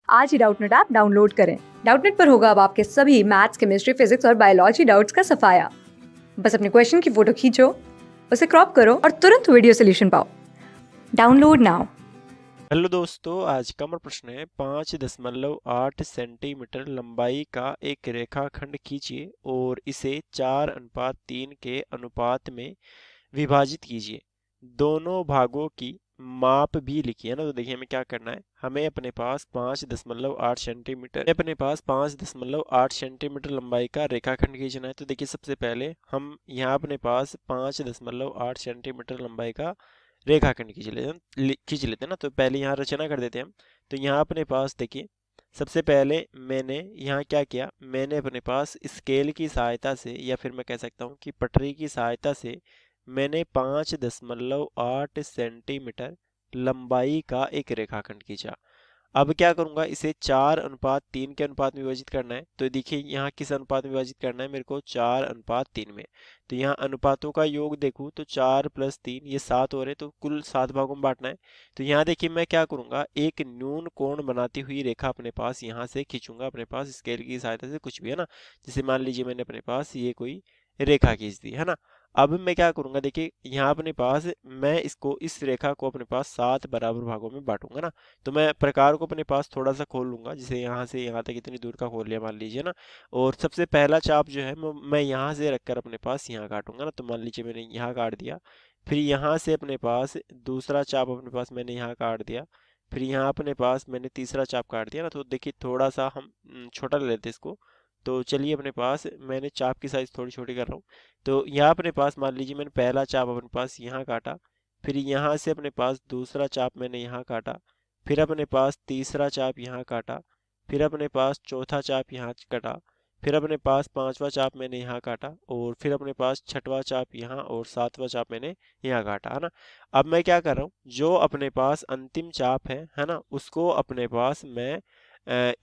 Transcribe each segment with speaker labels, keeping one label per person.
Speaker 1: आज ही Doubtnut app download करें। Doubtnut पर होगा अब आपके सभी मैथ्स, केमिस्ट्री, फिजिक्स और बायोलॉजी डाउट्स का सफाया। बस अपने क्वेश्चन की फोटो खींचो, उसे क्रॉप करो और तुरंत वीडियो सोल्यूशन पाओ। Download now.
Speaker 2: हेलो दोस्तों, आज का हमारा प्रश्न है 5.8 सेंटीमीटर लंबाई का एक रेखाखंड खींचिए और इसे 4:3 के अनुपात में विभाजित कीजिए। दोनों भागों की माप भी लिखिए ना। तो देखिए हमें क्या करना है, हमें अपने पास 5.8 सेंटीमीटर लंबाई का रेखाखंड खींचना है। तो देखिए सबसे पहले हम यहाँ अपने पास 5.8 सेंटीमीटर लंबाई का रेखाखंड खींच लेते हैं ना। तो पहले यहाँ रचना कर देते हैं हम। तो यहाँ अपने पास देखिए सबसे पहले मैंने यहाँ क्या किया, मैंने अपने पास स्केल की सहायता से या फिर मैं कह सकता हूँ कि पटरी की सहायता से मैंने 5.8 सेंटीमीटर लंबाई का एक रेखाखंड खींचा। अब क्या करूंगा, इसे 4:3 के अनुपात में विभाजित करना है। तो देखिए यहाँ किस अनुपात में विभाजित करना है मेरे को, 4:3 में। तो यहाँ अनुपातों का योग देखूँ तो 4 + 3 ये 7 हो रहे, तो कुल 7 भागों में बांटना है। तो यहाँ देखिए मैं क्या करूंगा, एक न्यून कोण बनाती हुई रेखा अपने पास यहाँ से खींचूंगा, अपने पास स्केल की सहायता से, कुछ भी है ना। जैसे मान लीजिए मैंने अपने पास ये कोई रेखा खींच दी है ना। अब मैं क्या करूंगा, देखिए यहाँ अपने पास मैं इस रेखा को अपने पास 7 बराबर भागों में बांटूंगा ना। तो मैं प्रकार को अपने पास थोड़ा सा खोल लूंगा, जैसे यहाँ से यहाँ तक इतनी दूर का खोल लिया मान लीजिए ना। और सबसे पहला चाप जो है मैं यहाँ से रखकर अपने पास यहाँ काटूंगा ना। तो मान लीजिए मैंने यहाँ काट दिया, फिर यहाँ से अपने पास दूसरा चाप अपने पास मैंने यहाँ काट दिया, फिर यहाँ अपने पास मैंने तीसरा चाप काट दिया ना। तो देखिए थोड़ा सा हम छोटा ले लेते हैं इसको। तो चलिए अपने पास मैंने चाप की साइज थोड़ी छोटी कर रहा हूँ। तो यहाँ अपने पास मान लीजिए मैंने पहला चाप अपने पास यहाँ काटा, फिर यहाँ से अपने पास दूसरा चाप मैंने यहाँ काटा, फिर अपने पास तीसरा चाप यहाँ काटा, फिर अपने पास चौथा चाप यहाँ कटा, फिर अपने पास पांचवा चाप मैंने यहाँ काटा, और फिर अपने पास छठवां चाप यहाँ और सातवां चाप मैंने यहाँ काटा, है ना। अब मैं क्या कर रहा हूँ, जो अपने पास अंतिम चाप है ना, उसको अपने पास मैं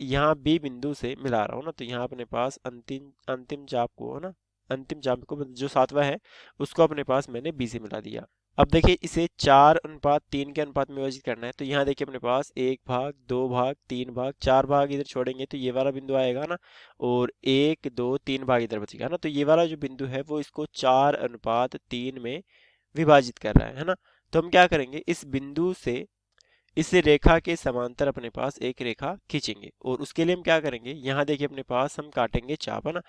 Speaker 2: यहाँ बी बिंदु से मिला रहा हूँ ना। तो यहाँ अपने पास अंतिम अंतिम चाप को है ना, अंतिम चाप को जो सातवां है उसको अपने पास मैंने बी से मिला दिया। अब देखिए इसे 4:3 के अनुपात में विभाजित करना है। तो यहाँ देखिए अपने पास 1 भाग, 2 भाग, 3 भाग, 4 भाग इधर छोड़ेंगे तो ये वाला बिंदु आएगा ना, और 1 2 3 भाग इधर बचेगा ना। तो ये वाला जो बिंदु है वो इसको 4:3 में विभाजित कर रहा है ना। तो हम क्या करेंगे, इस बिंदु से इस रेखा के समांतर अपने पास एक रेखा खींचेंगे, और उसके लिए हम क्या करेंगे, यहाँ देखिए अपने पास हम काटेंगे चाप, है ना।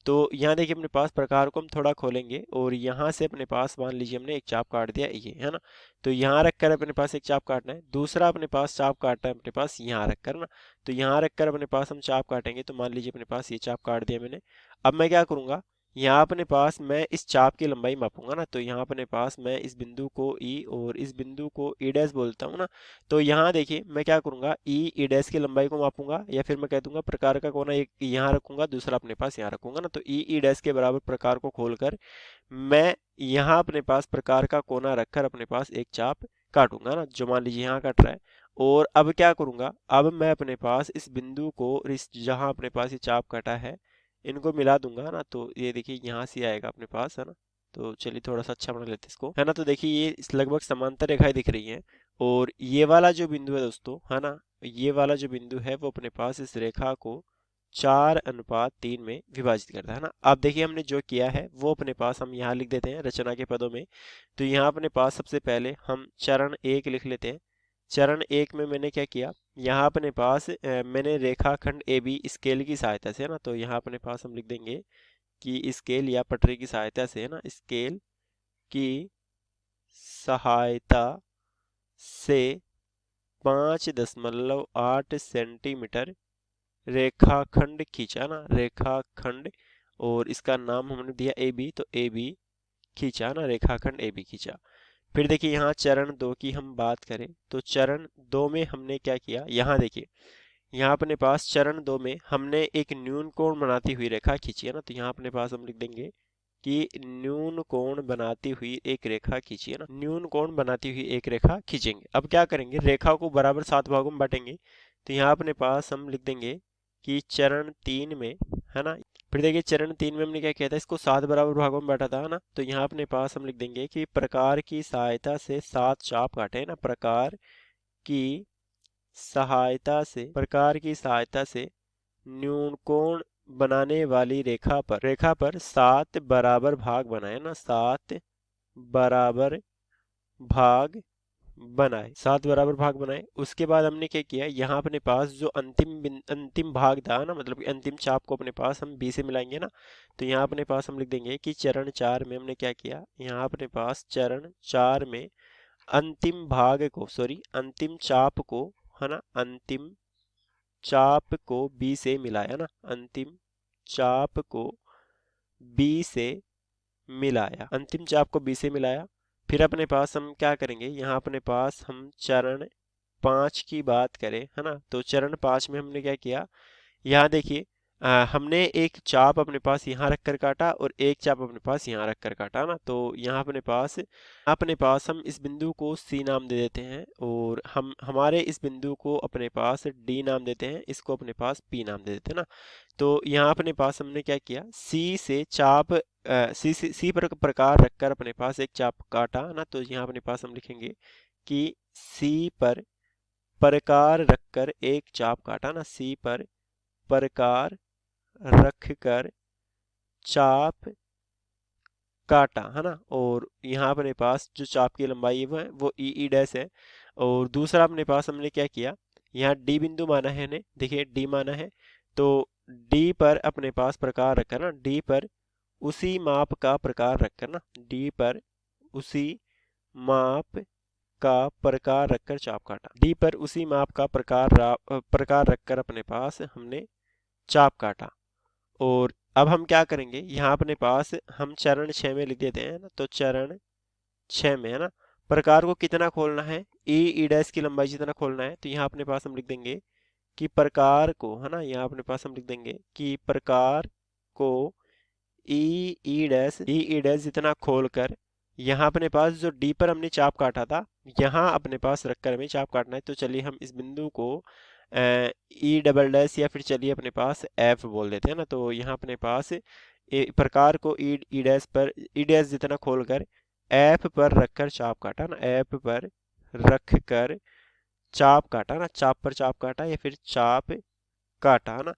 Speaker 2: तो यहाँ देखिए अपने पास प्रकार को हम थोड़ा खोलेंगे, और यहाँ से अपने पास मान लीजिए हमने एक चाप काट दिया ये, है ना। तो यहाँ रखकर अपने पास एक चाप काटना है, दूसरा अपने पास चाप काटना है अपने पास यहाँ रखकर ना। तो यहाँ रखकर अपने पास हम चाप काटेंगे, तो मान लीजिए अपने पास ये चाप काट दिया मैंने। अब मैं क्या करूँगा, यहाँ अपने पास मैं इस चाप की लंबाई मापूंगा ना। तो यहाँ अपने पास मैं इस बिंदु को ई और इस बिंदु को ई डैश बोलता हूँ ना। तो यहाँ देखिए मैं क्या करूंगा, ई डैश की लंबाई को मापूंगा, या फिर मैं कह दूंगा प्रकार का कोना एक यहाँ रखूंगा, दूसरा अपने पास यहाँ रखूंगा ना। तो ई डैश के बराबर प्रकार को खोलकर मैं यहाँ अपने पास प्रकार का कोना रखकर अपने पास एक चाप काटूंगा ना, जो मान लीजिए यहाँ कट रहा है। और अब क्या करूंगा, अब मैं अपने पास इस बिंदु को इस जहाँ अपने पास ये चाप कटा है इनको मिला दूंगा ना। तो ये देखिए यहाँ से आएगा अपने पास, है ना। तो चलिए थोड़ा सा अच्छा बना लेते हैं इसको, है ना। तो देखिए ये लगभग समांतर रेखाएं दिख रही हैं, और ये वाला जो बिंदु है दोस्तों, है ना, ये वाला जो बिंदु है वो अपने पास इस रेखा को 4:3 में विभाजित करता है ना। अब देखिए हमने जो किया है वो अपने पास हम यहाँ लिख देते हैं रचना के पदों में। तो यहाँ अपने पास सबसे पहले हम चरण 1 लिख लेते हैं। चरण 1 में मैंने क्या किया, यहाँ अपने पास मैंने रेखाखंड ए बी स्केल की सहायता से, है ना। तो यहाँ अपने पास हम लिख देंगे कि स्केल या पटरी की सहायता से, है ना, स्केल की सहायता से 5.8 सेंटीमीटर रेखाखंड खींचा ना, रेखाखंड, और इसका नाम हमने दिया ए बी। तो ए बी खींचा ना, रेखाखंड ए बी खींचा। फिर देखिए यहाँ चरण 2 की हम बात करें, तो चरण 2 में हमने क्या किया, यहाँ देखिए यहाँ अपने पास चरण 2 में हमने एक न्यून कोण बनाती हुई रेखा खींची है ना। तो यहाँ अपने पास हम लिख देंगे कि न्यून कोण बनाती हुई एक रेखा खींची है ना, न्यून कोण बनाती हुई एक रेखा खींचेंगे। अब क्या करेंगे, रेखा को बराबर 7 भागों में बांटेंगे। तो यहाँ अपने पास हम लिख देंगे कि चरण 3 में, है ना। फिर देखिए चरण 3 में हमने क्या किया था, इसको 7 बराबर भागों में बांटा था, है ना। तो यहाँ अपने पास हम लिख देंगे कि प्रकार की सहायता से 7 चाप काटे, है ना, प्रकार की सहायता से प्रकार की सहायता से न्यूनकोण बनाने वाली रेखा पर 7 बराबर भाग बनाए ना, 7 बराबर भाग बनाए, 7 बराबर भाग बनाए। उसके बाद हमने क्या किया, यहाँ अपने पास जो अंतिम भाग था ना, मतलब कि अंतिम चाप को अपने पास हम बी से मिलाएंगे ना, तो यहाँ अपने पास हम लिख देंगे कि चरण 4 में हमने क्या किया, यहाँ अपने पास चरण 4 में अंतिम चाप को, है ना, अंतिम चाप को बी से मिलाया ना, अंतिम चाप को बी से मिलाया, अंतिम चाप को बी से मिलाया। फिर अपने पास हम क्या करेंगे, यहाँ अपने पास हम चरण 5 की बात करें, है ना, तो चरण 5 में हमने क्या किया, यहाँ देखिए हमने एक चाप अपने पास यहाँ रख कर काटा और एक चाप अपने पास यहाँ रख कर काटा ना, तो यहाँ अपने पास हम इस बिंदु को C नाम दे देते हैं और हम हमारे इस बिंदु को अपने पास D नाम देते हैं, इसको अपने पास P नाम दे देते हैं ना। तो यहाँ अपने पास हमने क्या किया, सी पर प्रकार रखकर अपने पास एक चाप काटा ना, तो यहाँ अपने पास हम लिखेंगे कि सी पर प्रकार रखकर एक चाप काटा ना, सी पर प्रकार रखकर चाप काटा, है ना। और यहाँ अपने पास जो चाप की लंबाई है वो ई डैश है। और दूसरा अपने पास हमने क्या किया, यहाँ डी बिंदु माना है ने, देखिए डी माना है, तो डी पर अपने पास प्रकार रखकर ना, डी पर उसी माप का प्रकार रखकर ना, डी पर उसी माप का प्रकार रखकर चाप काटा, डी पर उसी माप का प्रकार रखकर अपने पास हमने चाप काटा। और अब हम क्या करेंगे, यहाँ अपने पास हम चरण 6 में लिख देते हैं ना, तो चरण 6 में, है ना, प्रकार को कितना खोलना है, ई डैश की लंबाई जितना खोलना है, तो यहाँ अपने पास हम लिख देंगे कि प्रकार को, है ना, यहाँ अपने पास हम लिख देंगे कि प्रकार को ई डैश जितना खोलकर यहाँ अपने पास जो डी पर हमने चाप काटा था, यहाँ अपने पास रखकर हमें चाप काटना है। तो चलिए हम इस बिंदु को ई डबल डैश या फिर चलिए अपने पास एफ बोल देते हैं ना, तो यहाँ अपने पास प्रकार को ई डैश जितना खोलकर एफ पर रखकर चाप काटा ना, एफ पर रखकर चाप काटा ना, चाप पर चाप काटा या फिर चाप काटा ना।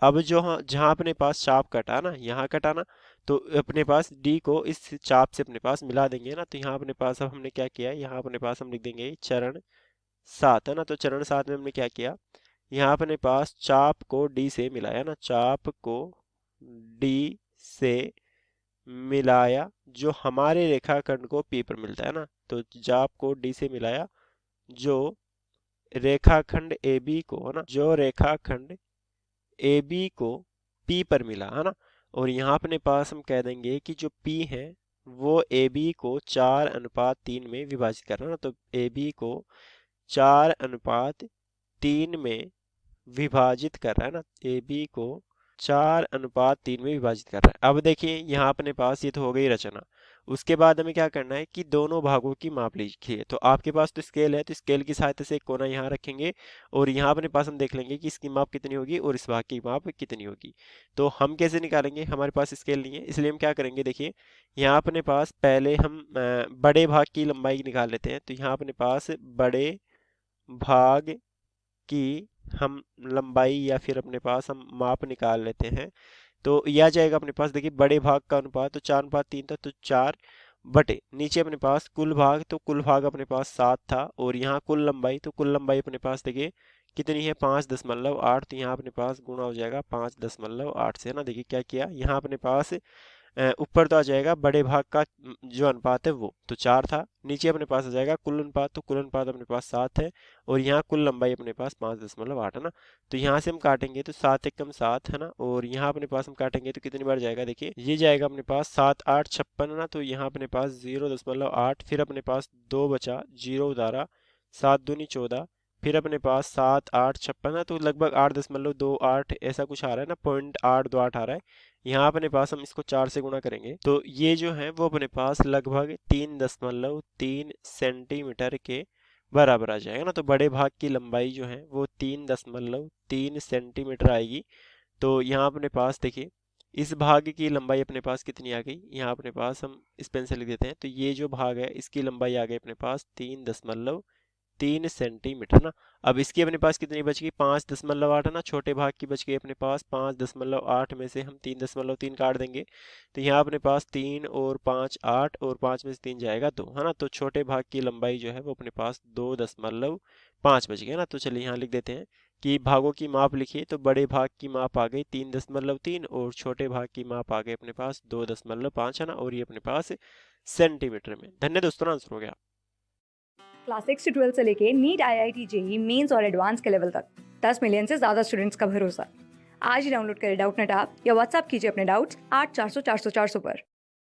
Speaker 2: अब जो जहाँ अपने पास चाप कटा ना, यहाँ कटा ना, तो अपने पास डी को इस चाप से अपने पास मिला देंगे ना, तो यहाँ अपने पास अब हमने क्या किया, यहाँ अपने पास हम लिख देंगे चरण 7, है ना। तो चरण 7 में हमने क्या किया, यहाँ अपने पास चाप को डी से मिलाया ना, चाप को डी से मिलाया, जो हमारे रेखाखंड को पी पर मिलता है ना, तो चाप को डी से मिलाया जो रेखाखंड ए बी को, है ना, जो रेखाखंड ए बी को P पर मिला, है ना। और यहाँ अपने पास हम कह देंगे कि जो P है वो ए बी को 4:3 में विभाजित कर रहा है ना, तो ए बी को 4:3 में विभाजित कर रहा है ना, ए बी को 4:3 में विभाजित कर रहा है। अब देखिए यहाँ अपने पास ये तो हो गई रचना। उसके बाद हमें क्या करना है कि दोनों भागों की माप लिखिए। तो आपके पास तो स्केल है, तो स्केल की सहायता से एक कोना यहाँ रखेंगे और यहाँ अपने पास हम देख लेंगे कि इसकी माप कितनी होगी और इस भाग की माप कितनी होगी। तो हम कैसे निकालेंगे, हमारे पास स्केल नहीं है, इसलिए हम क्या करेंगे, देखिए यहाँ अपने पास पहले हम बड़े भाग की लंबाई निकाल लेते हैं। तो यहाँ अपने पास बड़े भाग की हम लंबाई या फिर अपने पास हम माप निकाल लेते हैं। तो यह आ जाएगा अपने पास, देखिए बड़े भाग का अनुपात तो 4:3 था, तो 4 बटे नीचे अपने पास कुल भाग, तो कुल भाग अपने पास 7 था। और यहाँ कुल लंबाई, तो कुल लंबाई अपने पास देखिए कितनी है, 5.8, तो यहाँ अपने पास गुणा हो जाएगा 5.8 से, है ना। देखिए क्या किया, यहाँ अपने पास ऊपर तो आ जाएगा बड़े भाग का जो अनुपात है वो तो 4 था, नीचे अपने पास आ जाएगा कुल अनुपात, तो कुल अनुपात अपने पास 7 है और यहाँ कुल लंबाई अपने पास 5.8 है ना। तो यहाँ से हम काटेंगे तो 7 एकम 7 है ना, और यहाँ अपने पास हम काटेंगे तो कितनी बार जाएगा, देखिए ये जाएगा अपने पास 7 8 56 है ना, तो यहाँ अपने पास 0.8, फिर अपने पास 2 बचा, 0 उतारा, 7 दूनी 14, फिर अपने पास 7 8 56 है, तो लगभग 8.28 ऐसा कुछ आ रहा है ना, 0.828 आ रहा है। यहाँ अपने पास हम इसको 4 से गुणा करेंगे तो ये जो है वो अपने पास लगभग 3.3 सेंटीमीटर के बराबर आ जाएगा ना। तो बड़े भाग की लंबाई जो है वो 3.3 सेंटीमीटर आएगी। तो यहाँ अपने पास देखिए इस भाग की लंबाई अपने पास कितनी आ गई, यहाँ अपने पास हम इस पेन से लिख देते हैं, तो ये जो भाग है इसकी लंबाई आ गई अपने पास 3 सेंटीमीटर ना। अब इसकी अपने पास कितनी बच गई, 5.8 है ना, छोटे भाग की बच गई अपने पास 5.8 में से हम 3.3 काट देंगे, तो यहाँ अपने पास 3 और 5 8 और 5 में से 3 जाएगा 2 है ना। तो छोटे भाग की लंबाई जो है वो अपने पास 2.5 बच गया ना। तो चलिए यहाँ लिख देते हैं कि भागों की माप लिखिए, तो बड़े भाग की माप आ गई 3.3 और छोटे भाग की माप आ गई अपने पास 2.5 है ना, और ये अपने पास सेंटीमीटर में। धन्य दोस्तों, आंसर हो गया।
Speaker 1: क्लास 6 से 12 से लेके नीट, IIT, जेईई मेंस और एडवांस के लेवल तक 10 मिलियन से ज्यादा स्टूडेंट्स का भरोसा। आज ही डाउनलोड करें डाउटनेट ऐप या व्हाट्सएप कीजिए अपने डाउट्स 8400 400 400 पर।